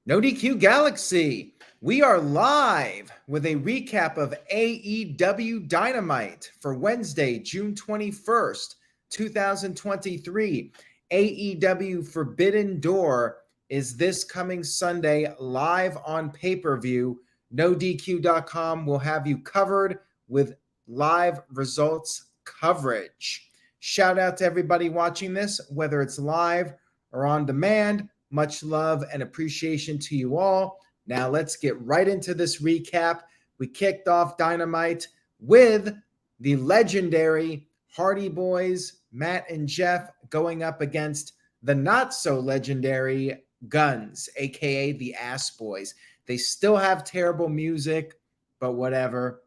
No DQ Galaxy. We are live with a recap of AEW Dynamite for Wednesday, June 21st, 2023. AEW Forbidden Door is this coming Sunday live on pay-per-view. NoDQ.com will have you covered with live results coverage. Shout out to everybody watching this, whether it's live or on demand. Much love and appreciation to you all. Now let's get right into this recap. We kicked off Dynamite with the legendary Hardy Boys, Matt and Jeff, going up against the not so legendary Guns, aka the Ass Boys. They still have terrible music, but whatever.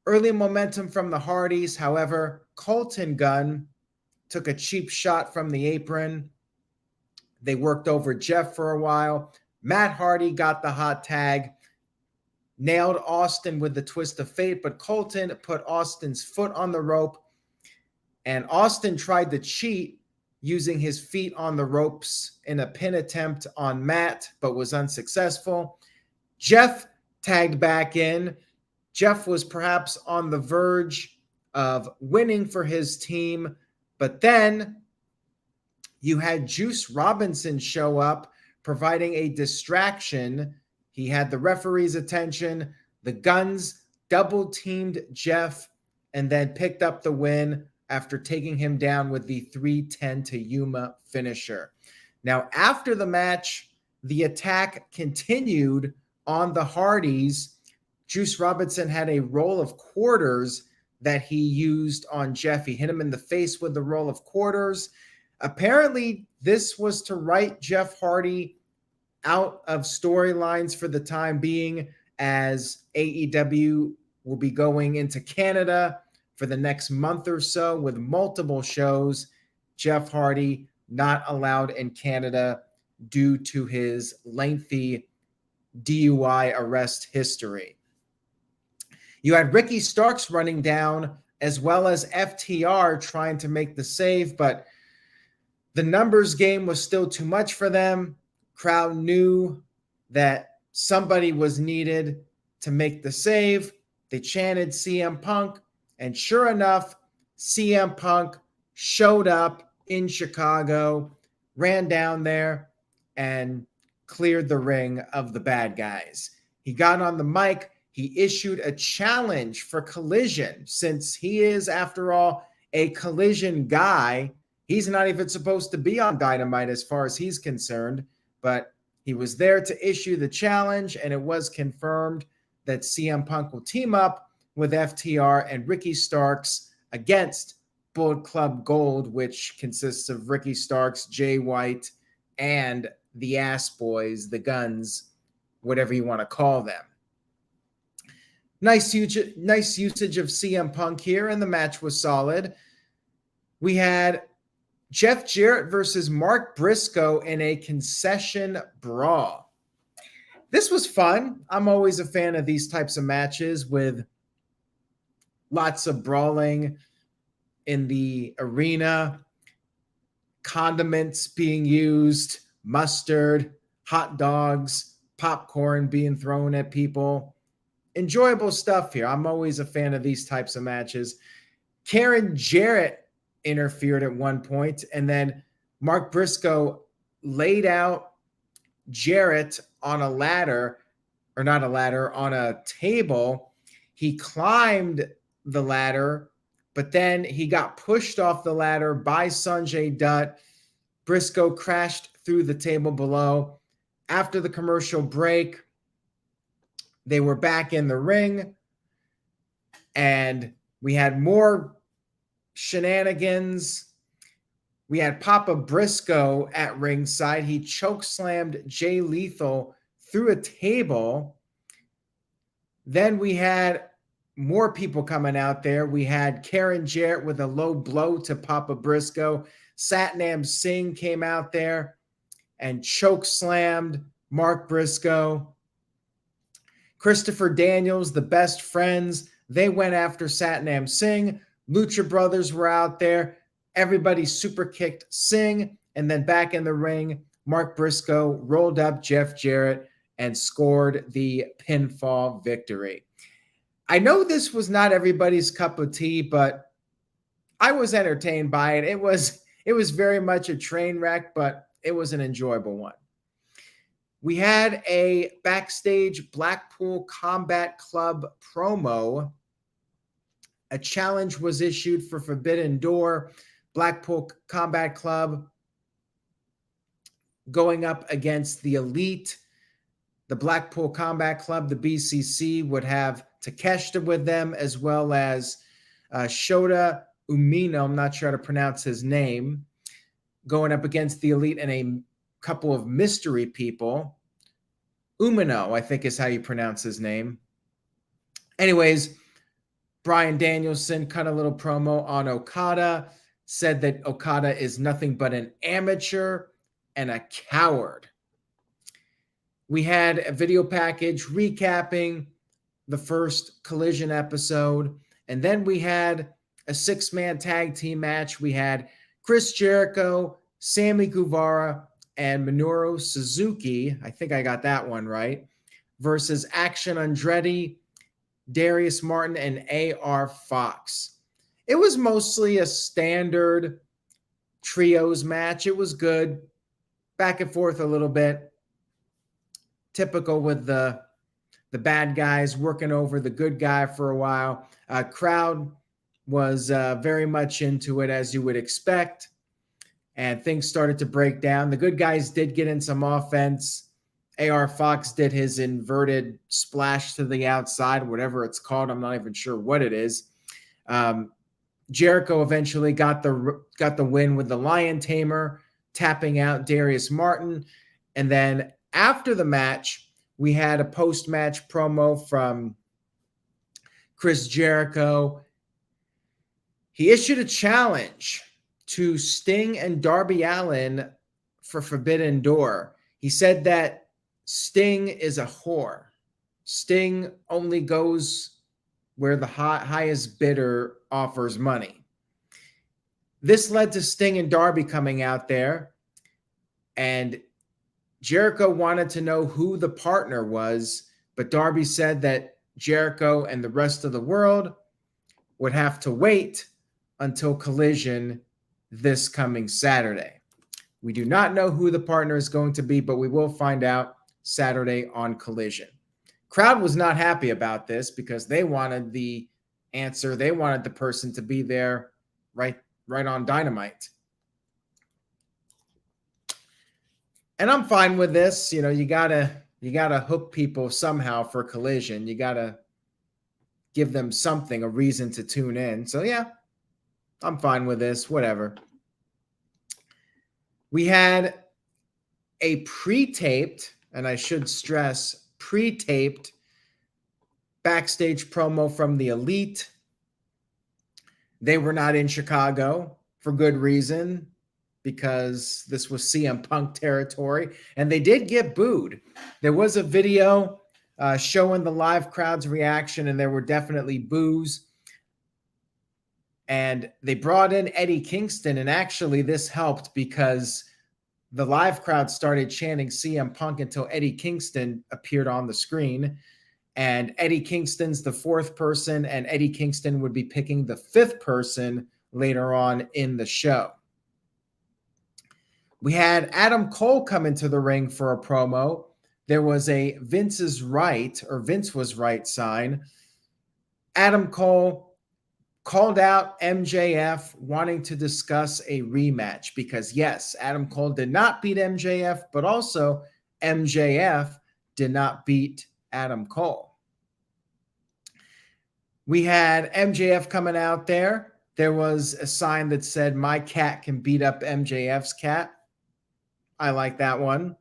Early momentum from the Hardys. However, Colton Gunn took a cheap shot from the apron. They worked over Jeff for a while. Matt Hardy got the hot tag, nailed Austin with the twist of fate, but Colton put Austin's foot on the rope, and Austin tried to cheat using his feet on the ropes in a pin attempt on Matt, but was unsuccessful. Jeff tagged back in. Jeff was perhaps on the verge of winning for his team, but then you had Juice Robinson show up, providing a distraction. He had the referee's attention. The Guns double-teamed Jeff and then picked up the win after taking him down with the 310 to Yuma finisher. Now, after the match, the attack continued on the Hardys. Juice Robinson had a roll of quarters that he used on Jeff. He hit him in the face with the roll of quarters. Apparently, this was to write Jeff Hardy out of storylines for the time being, as AEW will be going into Canada for the next month or so with multiple shows. Jeff Hardy not allowed in Canada due to his lengthy DUI arrest history. You had Ricky Starks running down, as well as FTR trying to make the save, but the numbers game was still too much for them. Crowd knew that somebody was needed to make the save. They chanted CM Punk, and sure enough, CM Punk showed up in Chicago, ran down there, and cleared the ring of the bad guys. He got on the mic. He issued a challenge for Collision, since he is, after all, a Collision guy. He's not even supposed to be on Dynamite as far as he's concerned, but he was there to issue the challenge, and it was confirmed that CM Punk will team up with FTR and Ricky Starks against Bullet Club Gold, which consists of Ricky Starks, Jay White, and the Ass Boys, the Guns, whatever you want to call them. Nice usage of CM Punk here, and the match was solid. We had Jeff Jarrett versus Mark Briscoe in a concession brawl. This was fun. I'm always a fan of these types of matches with lots of brawling in the arena, condiments being used, mustard, hot dogs, popcorn being thrown at people. Enjoyable stuff here. I'm always a fan of these types of matches. Karen Jarrett interfered at one point, and then Mark Briscoe laid out Jarrett on a ladder, or not a ladder, on a table. He climbed the ladder, but then he got pushed off the ladder by Sanjay Dutt. Briscoe crashed through the table below. After the commercial break, they were back in the ring, and we had more shenanigans. We had Papa Briscoe at ringside. He chokeslammed Jay Lethal through a table. Then we had more people coming out there. We had Karen Jarrett with a low blow to Papa Briscoe. Satnam Singh came out there and chokeslammed Mark Briscoe. Christopher Daniels, the Best Friends, they went after Satnam Singh. Lucha Brothers were out there. Everybody super kicked Singh. And then back in the ring Mark Briscoe rolled up Jeff Jarrett and scored the pinfall victory. I know this was not everybody's cup of tea, but I was entertained by it. It was very much a train wreck, but it was an enjoyable one. We had a backstage Blackpool Combat Club promo. A challenge was issued for Forbidden Door. Blackpool Combat Club going up against the Elite. The Blackpool Combat Club, the BCC, would have Takeshita with them, as well as Shota Umino, I'm not sure how to pronounce his name, going up against the Elite and a couple of mystery people. Umino, I think is how you pronounce his name. Anyways, Bryan Danielson cut a little promo on Okada, said that Okada is nothing but an amateur and a coward. We had a video package recapping the first Collision episode, and then we had a 6-man tag team match. We had Chris Jericho, Sammy Guevara, and Minoru Suzuki, I think I got that one right, versus Action Andretti, Darius Martin, and AR Fox. It was mostly a standard trios match. It was good, back and forth a little bit. Typical with the bad guys working over the good guy for a while. Crowd was very much into it, as you would expect, and things started to break down. The good guys did get in some offense. AR Fox did his inverted splash to the outside, whatever it's called. I'm not even sure what it is. Jericho eventually got the win with the Lion Tamer, tapping out Darius Martin. And then after the match, we had a post-match promo from Chris Jericho. He issued a challenge to Sting and Darby Allin for Forbidden Door. He said that Sting is a whore. Sting only goes where the highest bidder offers money. This led to Sting and Darby coming out there, and Jericho wanted to know who the partner was, but Darby said that Jericho and the rest of the world would have to wait until Collision this coming Saturday. We do not know who the partner is going to be, but we will find out Saturday on Collision. Crowd was not happy about this because they wanted the answer. They wanted the person to be there right on Dynamite. And I'm fine with this. You know, you gotta hook people somehow for Collision. You gotta give them something, a reason to tune in. So yeah, I'm fine with this. Whatever. We had a pre-taped, and I should stress, pre-taped backstage promo from the Elite. They were not in Chicago for good reason, because this was CM Punk territory, and they did get booed. There was a video showing the live crowd's reaction, and there were definitely boos. And they brought in Eddie Kingston, and actually this helped because the live crowd started chanting CM Punk until Eddie Kingston appeared on the screen. And Eddie Kingston's the fourth person, and Eddie Kingston would be picking the fifth person later on in the show. We had Adam Cole come into the ring for a promo. There was a Vince was right sign. Adam Cole called out MJF wanting to discuss a rematch because, yes, Adam Cole did not beat MJF, but also MJF did not beat Adam Cole. We had MJF coming out there. There was a sign that said, "My cat can beat up MJF's cat." I like that one.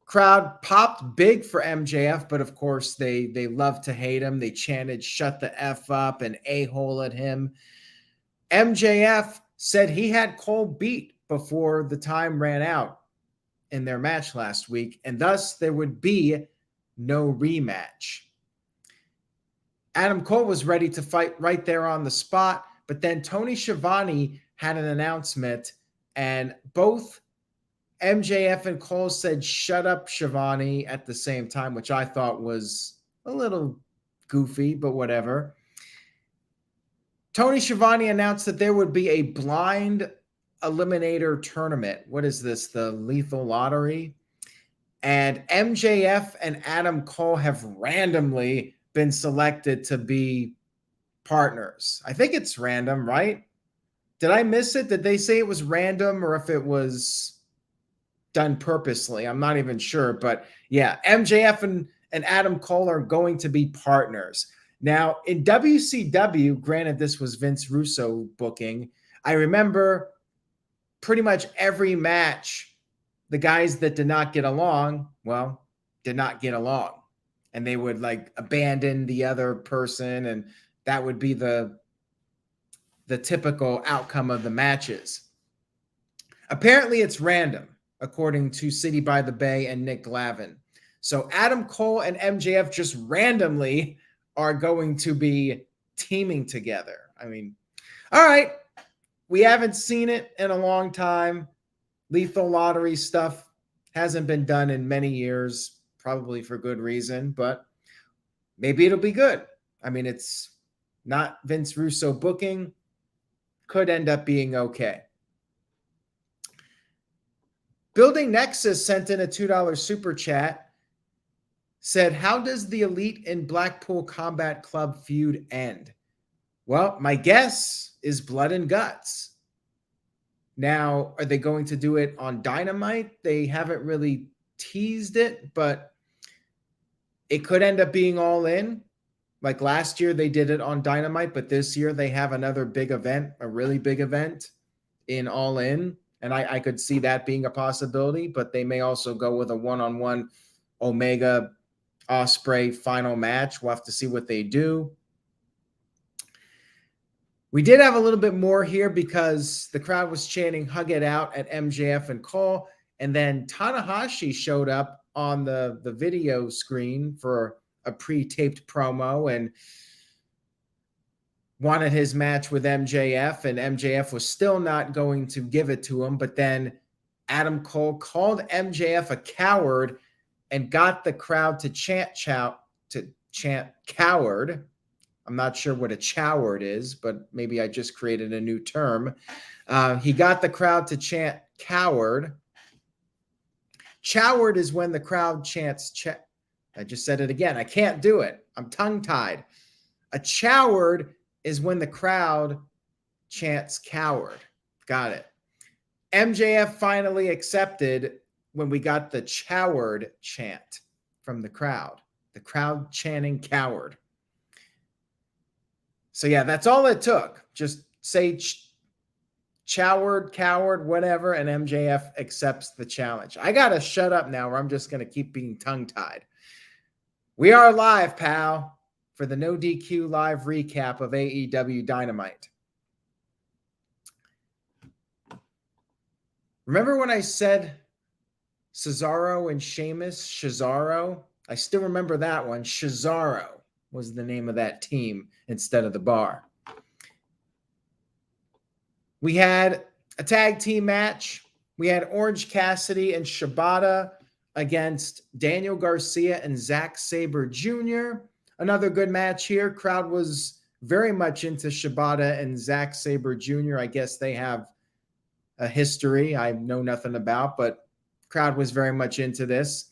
Crowd popped big for MJF, but of course they love to hate him. They chanted, "Shut the F up" and "a-hole" at him. MJF said he had Cole beat before the time ran out in their match last week, and thus there would be no rematch. Adam Cole was ready to fight right there on the spot, but then Tony Schiavone had an announcement, and both MJF and Cole said, "Shut up, Shivani," at the same time, which I thought was a little goofy, but whatever. Tony Schiavone announced that there would be a Blind Eliminator Tournament. What is this, the Lethal Lottery? And MJF and Adam Cole have randomly been selected to be partners. I think it's random, right? Did I miss it? Did they say it was random or if it was done purposely? I'm not even sure. But yeah, MJF and Adam Cole are going to be partners. Now, in WCW, granted this was Vince Russo booking, I remember pretty much every match, the guys that did not get along, well, did not get along. And they would like abandon the other person, and that would be the typical outcome of the matches. Apparently it's random, according to City by the Bay and Nick Glavin. So Adam Cole and MJF just randomly are going to be teaming together. I mean, all right. We haven't seen it in a long time. Lethal Lottery stuff hasn't been done in many years, probably for good reason, but maybe it'll be good. I mean, it's not Vince Russo booking. Could end up being okay. Building Nexus sent in a $2 super chat. Said, how does the Elite and Blackpool Combat Club feud end? Well, my guess is blood and guts. Now, are they going to do it on Dynamite? They haven't really teased it, but it could end up being All In. Like last year, they did it on Dynamite, but this year they have another big event, a really big event in All In. And I could see that being a possibility, but they may also go with a one-on-one Omega Ospreay final match. We'll have to see what they do. We did have a little bit more here because the crowd was chanting "Hug It Out" at MJF and Cole, and then Tanahashi showed up on the video screen for a pre-taped promo and wanted his match with MJF, and MJF was still not going to give it to him, but then Adam Cole called MJF a coward and got the crowd to chant coward. I'm not sure what a choward is, but maybe I just created a new term. He got the crowd to chant coward. Choward is when the crowd chants I just said it again. I can't do it. I'm tongue-tied. A choward is when the crowd chants coward. Got it. MJF finally accepted when we got the choward chant from the crowd chanting coward. So yeah, that's all it took. Just say choward, coward, whatever, and MJF accepts the challenge. I got to shut up now or I'm just going to keep being tongue-tied. We are live, pal, for the No DQ live recap of AEW Dynamite. Remember when I said Cesaro and Sheamus, Cesaro? I still remember that one. Cesaro was the name of that team instead of the bar. We had a tag team match. We had Orange Cassidy and Shibata against Daniel Garcia and Zack Sabre Jr. Another good match here. Crowd was very much into Shibata and Zack Sabre Jr. I guess they have a history I know nothing about, but crowd was very much into this.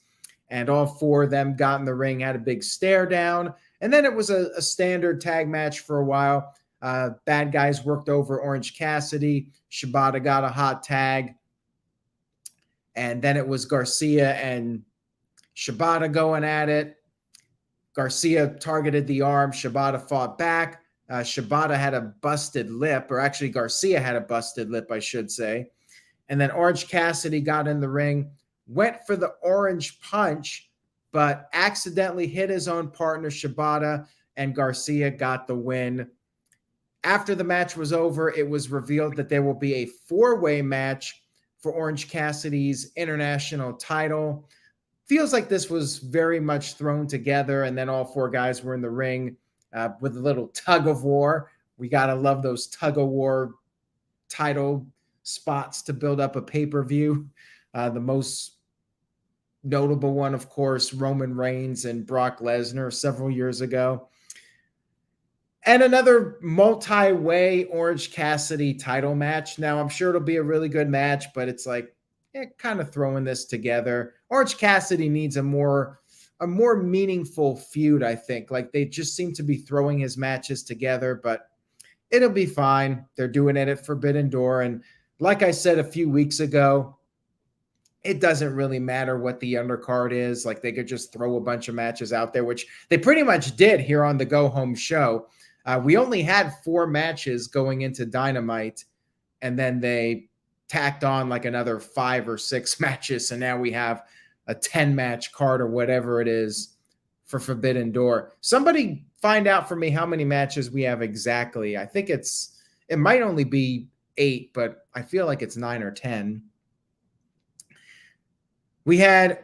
And all four of them got in the ring, had a big stare down. And then it was a standard tag match for a while. Bad guys worked over Orange Cassidy. Shibata got a hot tag. And then it was Garcia and Shibata going at it. Garcia targeted the arm. Shibata fought back. Shibata had a busted lip, or actually Garcia had a busted lip, I should say. And then Orange Cassidy got in the ring, went for the orange punch, but accidentally hit his own partner, Shibata, and Garcia got the win. After the match was over, it was revealed that there will be a four-way match for Orange Cassidy's international title. Feels like this was very much thrown together, and then all four guys were in the ring with a little tug of war. We got to love those tug of war title spots to build up a pay-per-view. The most notable one, of course, Roman Reigns and Brock Lesnar several years ago. And another multi-way Orange Cassidy title match. Now, I'm sure it'll be a really good match, but it's like kind of throwing this together. Orange Cassidy needs a more meaningful feud, I think. Like, they just seem to be throwing his matches together, but it'll be fine. They're doing it at Forbidden Door. And like I said a few weeks ago, it doesn't really matter what the undercard is. Like, they could just throw a bunch of matches out there, which they pretty much did here on the Go Home show. We only had 4 matches going into Dynamite, and then they tacked on like another 5 or 6 matches. So now we have a 10-match card or whatever it is for Forbidden Door. Somebody find out for me how many matches we have exactly. I think it might only be 8, but I feel like it's 9 or 10. We had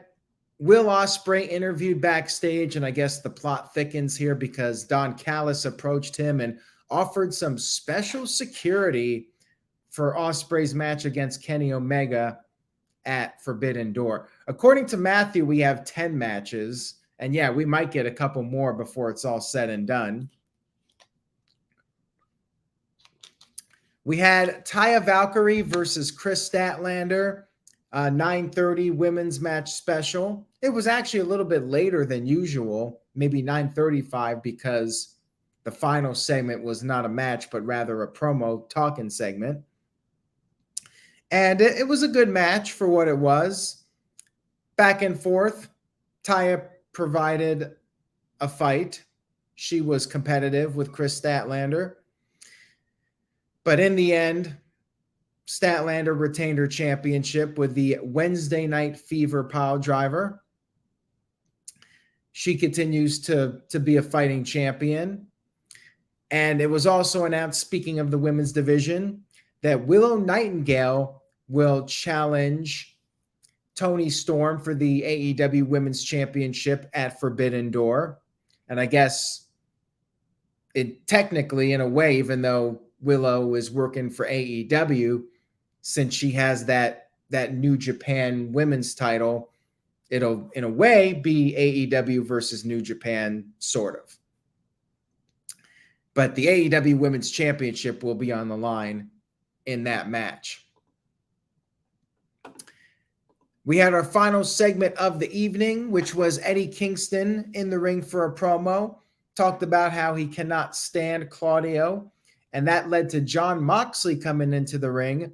Will Ospreay interviewed backstage, and I guess the plot thickens here because Don Callis approached him and offered some special security for Ospreay's match against Kenny Omega at Forbidden Door. According to Matthew, we have 10 matches, and yeah, we might get a couple more before it's all said and done. We had Taya Valkyrie versus Chris Statlander. 9:30 women's match special. It was actually a little bit later than usual, maybe 9:35, because the final segment was not a match, but rather a promo talking segment. And it was a good match for what it was. Back and forth. Taya provided a fight. She was competitive with Chris Statlander. But in the end, Statlander retained her championship with the Wednesday Night Fever pile driver. She continues to be a fighting champion. And it was also announced, speaking of the women's division, that Willow Nightingale will challenge Toni Storm for the AEW Women's Championship at Forbidden Door. And I guess it technically, in a way, even though Willow is working for AEW, since she has that New Japan women's title, it'll, in a way, be AEW versus New Japan, sort of. But the AEW Women's Championship will be on the line in that match. We had our final segment of the evening, which was Eddie Kingston in the ring for a promo. Talked about how he cannot stand Claudio, and that led to Jon Moxley coming into the ring.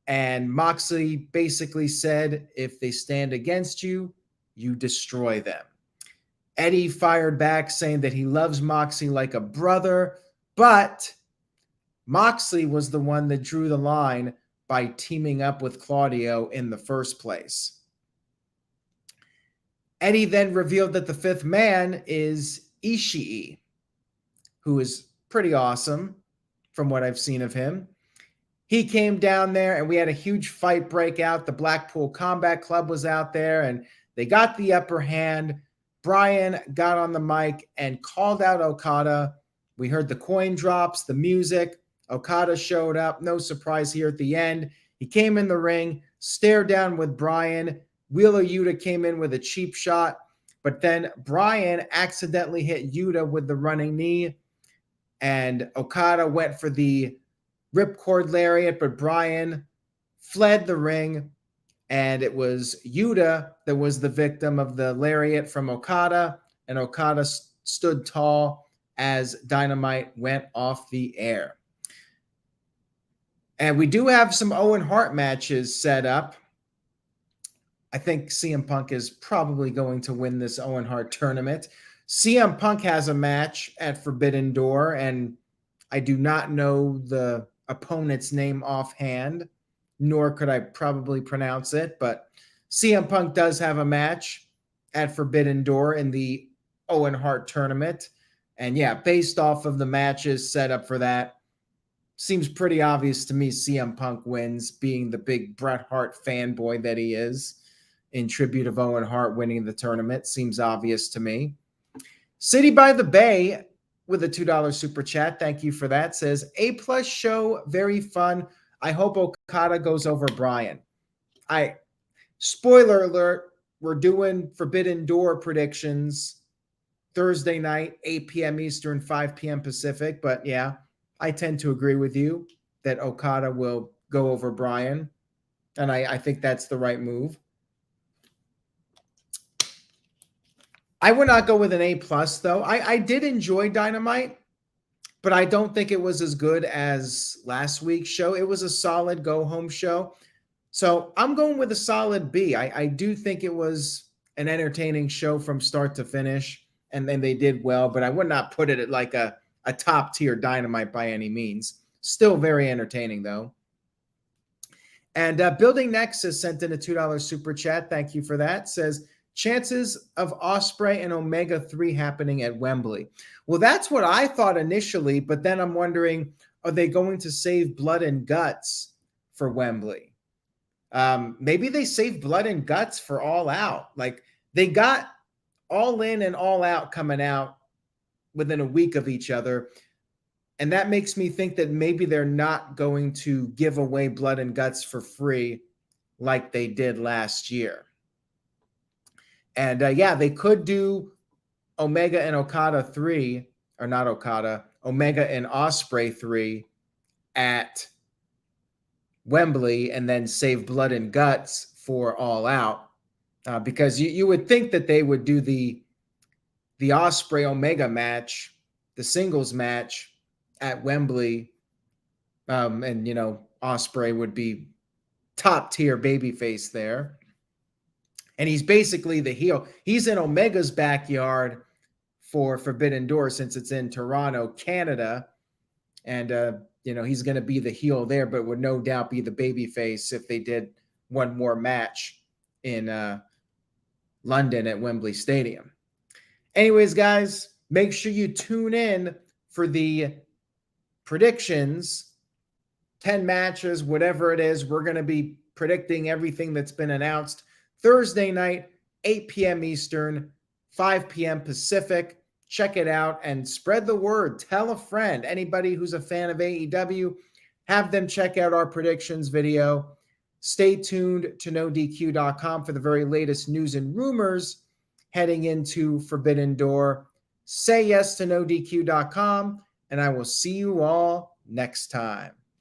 And Moxley basically said, if they stand against you, you destroy them. Eddie fired back saying that he loves Moxley like a brother, but Moxley was the one that drew the line by teaming up with Claudio in the first place. Eddie then revealed that the 5th man is Ishii, who is pretty awesome from what I've seen of him. He came down there and we had a huge fight break out. The Blackpool Combat Club was out there and they got the upper hand. Bryan got on the mic and called out Okada. We heard the coin drops, the music. Okada showed up. No surprise here at the end. He came in the ring, stared down with Bryan. Wheeler Yuta came in with a cheap shot, but then Bryan accidentally hit Yuta with the running knee, and Okada went for the ripcord lariat, but Bryan fled the ring, and it was Yuta that was the victim of the lariat from Okada, and Okada stood tall as Dynamite went off the air. And we do have some Owen Hart matches set up. I think CM Punk is probably going to win this Owen Hart tournament. CM Punk has a match at Forbidden Door, and I do not know the opponent's name offhand, nor could I probably pronounce it, but CM Punk does have a match at Forbidden Door in the Owen Hart tournament. And yeah, based off of the matches set up for that, seems pretty obvious to me CM Punk wins, being the big Bret Hart fanboy that he is, in tribute of Owen Hart winning the tournament. Seems obvious to me. City by the Bay with a $2 super chat. Thank you for that. Says, A+ show, very fun. I hope Okada goes over Bryan. I Spoiler alert, we're doing Forbidden Door predictions Thursday night, 8 p.m. Eastern, 5 p.m. Pacific. But yeah, I tend to agree with you that Okada will go over Bryan. And I think that's the right move. I would not go with an A+, though. I did enjoy Dynamite, but I don't think it was as good as last week's show. It was a solid go-home show. So I'm going with a solid B. I do think it was an entertaining show from start to finish, and then they did well, but I would not put it at like a top-tier Dynamite by any means. Still very entertaining, though. And Building Nexus sent in a $2 super chat. Thank you for that. Says, chances of Ospreay and Omega 3 happening at Wembley. Well, that's what I thought initially, but then I'm wondering, are they going to save Blood and Guts for Wembley? Maybe they save Blood and Guts for All Out. Like, they got All In and All Out coming out within a week of each other. And that makes me think that maybe they're not going to give away Blood and Guts for free like they did last year. And yeah, they could do Omega and Okada 3, or not Okada, Omega and Ospreay 3 at Wembley, and then save Blood and Guts for All Out. Because you would think that they would do the Ospreay Omega match, the singles match at Wembley. And, you know, Ospreay would be top tier babyface there. And he's basically the heel. He's in Omega's backyard for Forbidden Door since it's in Toronto, Canada. And, you know, he's going to be the heel there, but would no doubt be the babyface if they did one more match in London at Wembley Stadium. Anyways, guys, make sure you tune in for the predictions, 10 matches, whatever it is. We're going to be predicting everything that's been announced Thursday night, 8 p.m. Eastern, 5 p.m. Pacific. Check it out and spread the word. Tell a friend. Anybody who's a fan of AEW, have them check out our predictions video. Stay tuned to NoDQ.com for the very latest news and rumors heading into Forbidden Door. Say yes to NoDQ.com, and I will see you all next time.